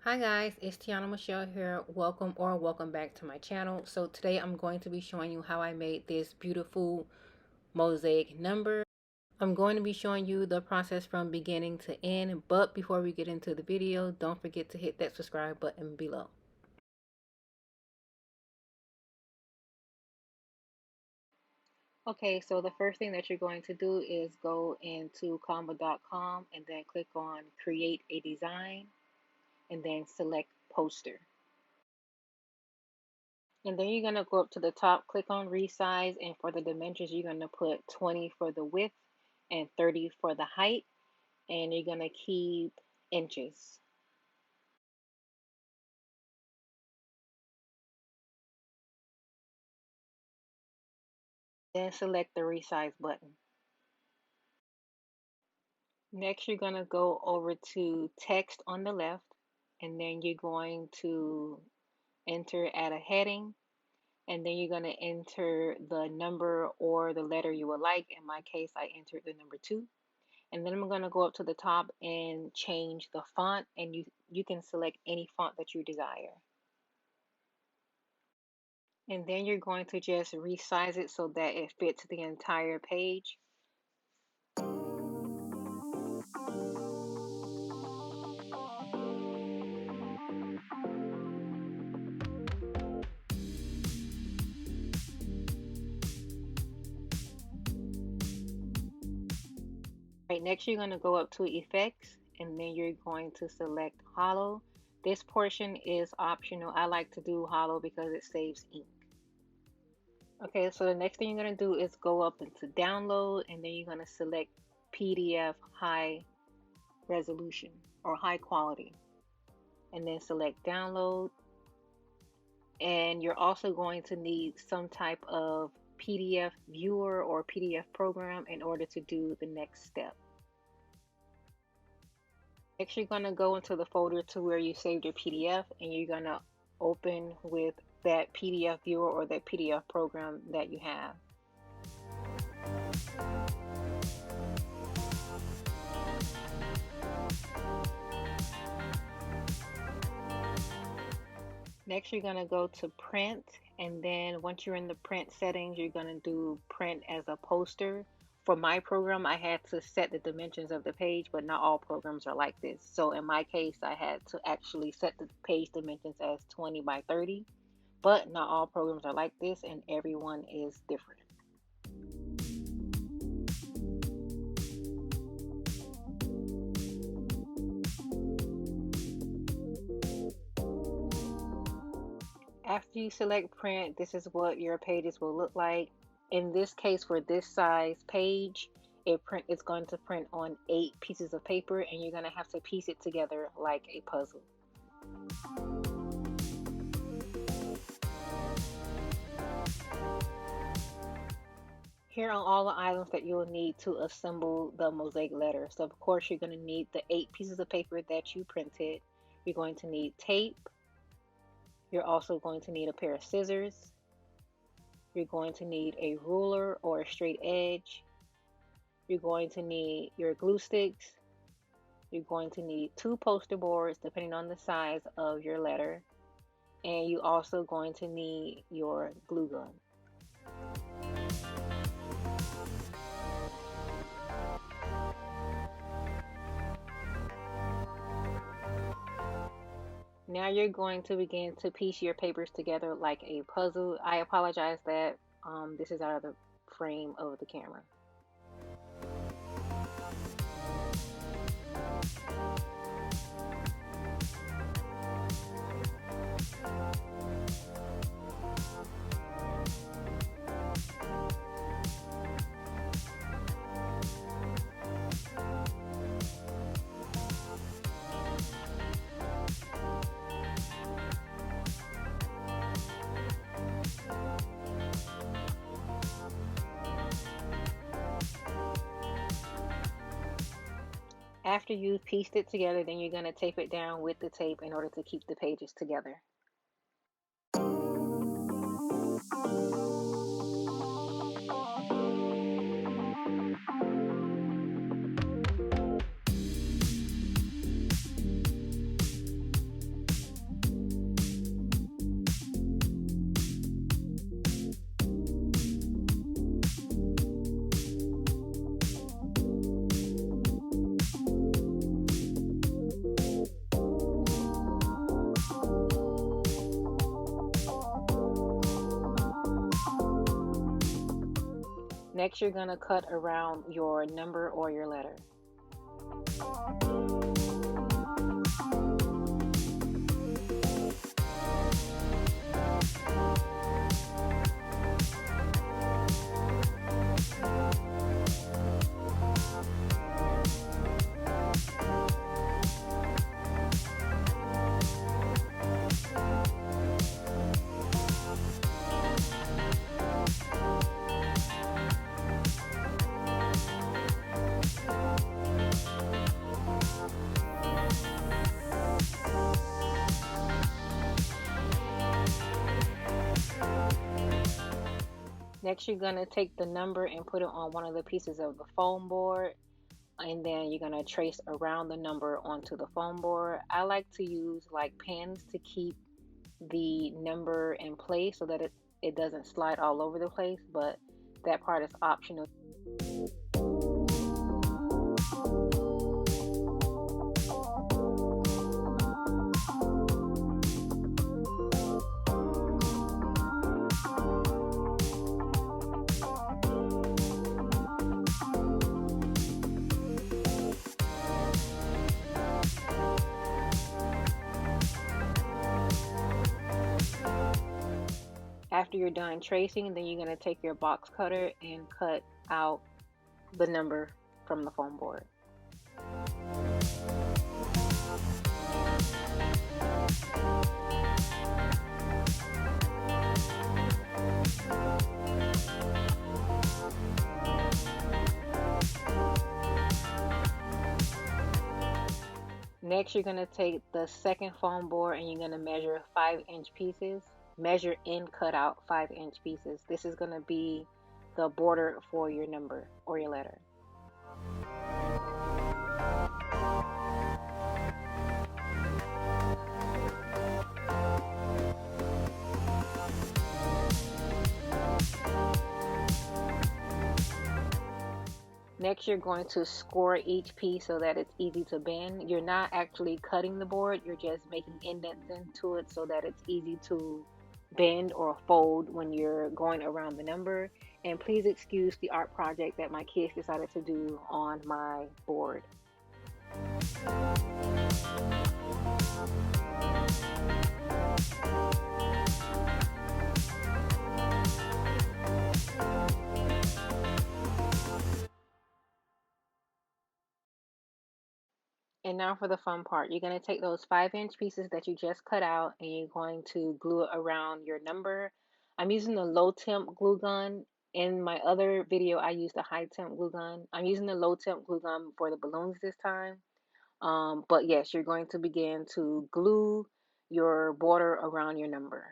Hi guys, it's Tiana Michelle here. Welcome back to my channel. So today I'm going to be showing you how I made this beautiful mosaic number. I'm going to be showing you the process from beginning to end, but before we get into the video, don't forget to hit that subscribe button below. Okay, so the first thing that you're going to do is go into canva.com and then click on create a design and then select poster. And then you're going to go up to the top, click on resize, and for the dimensions, you're going to put 20 for the width and 30 for the height, and you're going to keep inches. Then select the resize button. Next, you're going to go over to text on the left, and then you're going to enter add a heading, and then you're going to enter the number or the letter you would like. In my case, I entered the number 2. And then I'm going to go up to the top and change the font, and you can select any font that you desire. And then you're going to just resize it so that it fits the entire page. Right, next you're going to go up to effects, and then you're going to select hollow. This portion is optional. I like to do hollow because it saves ink. Okay, so the next thing you're going to do is go up into download, and then you're going to select PDF high resolution or high quality, and then select download. And you're also going to need some type of PDF viewer or PDF program in order to do the next step. Next, you're going to go into the folder to where you saved your PDF, and you're going to open with that PDF viewer or that PDF program that you have. Next, you're going to go to print, and then once you're in the print settings, you're going to do print as a poster. For my program, I had to set the dimensions of the page, but not all programs are like this. So in my case, I had to actually set the page dimensions as 20 by 30, but not all programs are like this, and everyone is different. After you select print, this is what your pages will look like. In this case, for this size page, it's going to print on 8 pieces of paper, and you're going to have to piece it together like a puzzle. Here are all the items that you'll need to assemble the mosaic letter. So of course, you're going to need the 8 pieces of paper that you printed. You're going to need tape. You're also going to need a pair of scissors. You're going to need a ruler or a straight edge. You're going to need your glue sticks. You're going to need 2 poster boards depending on the size of your letter. And you're also going to need your glue gun. Now you're going to begin to piece your papers together like a puzzle. I apologize that this is out of the frame of the camera. After you've pieced it together, then you're going to tape it down with the tape in order to keep the pages together. Next, you're going to cut around your number or your letter. Next, you're going to take the number and put it on one of the pieces of the foam board, and then you're going to trace around the number onto the foam board. I like to use like pins to keep the number in place so that it doesn't slide all over the place, but that part is optional. After you're done tracing, then you're going to take your box cutter and cut out the number from the foam board. Next, you're going to take the second foam board and you're going to measure 5-inch pieces. Measure and cut out 5-inch pieces. This is going to be the border for your number or your letter. Next, you're going to score each piece so that it's easy to bend. You're not actually cutting the board, you're just making indents into it so that it's easy to bend or fold when you're going around the number. And please excuse the art project that my kids decided to do on my board. And now for the fun part. You're going to take those 5-inch pieces that you just cut out and you're going to glue it around your number. I'm using the low temp glue gun. In my other video, I used a high temp glue gun. I'm using the low temp glue gun for the balloons this time. But yes, you're going to begin to glue your border around your number.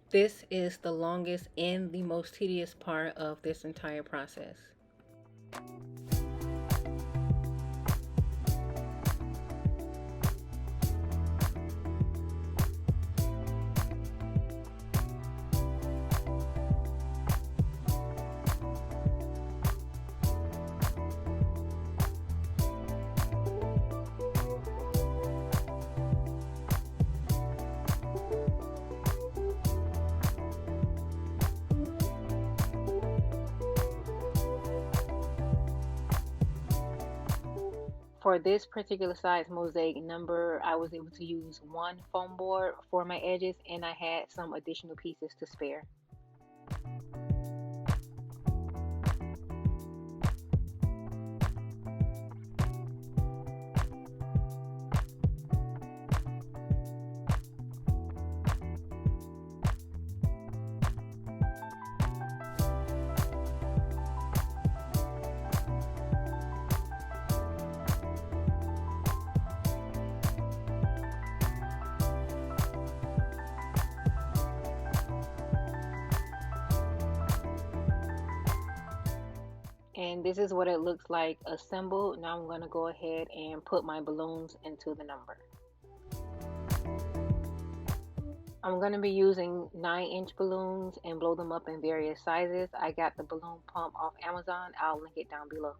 This is the longest and the most tedious part of this entire process. For this particular size mosaic number, I was able to use one foam board for my edges and I had some additional pieces to spare. And this is what it looks like assembled. Now I'm going to go ahead and put my balloons into the number. I'm going to be using 9-inch balloons and blow them up in various sizes. I got the balloon pump off Amazon. I'll link it down below.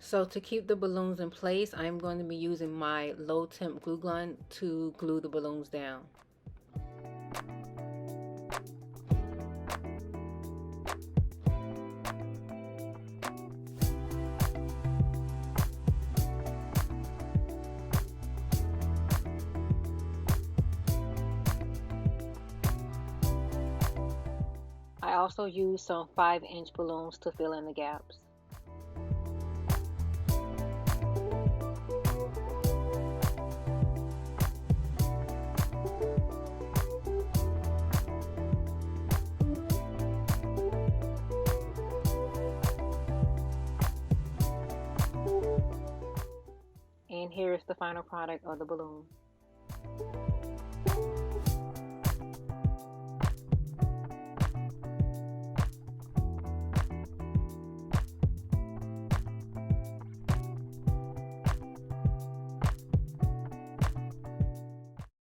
So to keep the balloons in place, I'm going to be using my low temp glue gun to glue the balloons down. I also used some 5-inch balloons to fill in the gaps. And here is the final product of the balloon.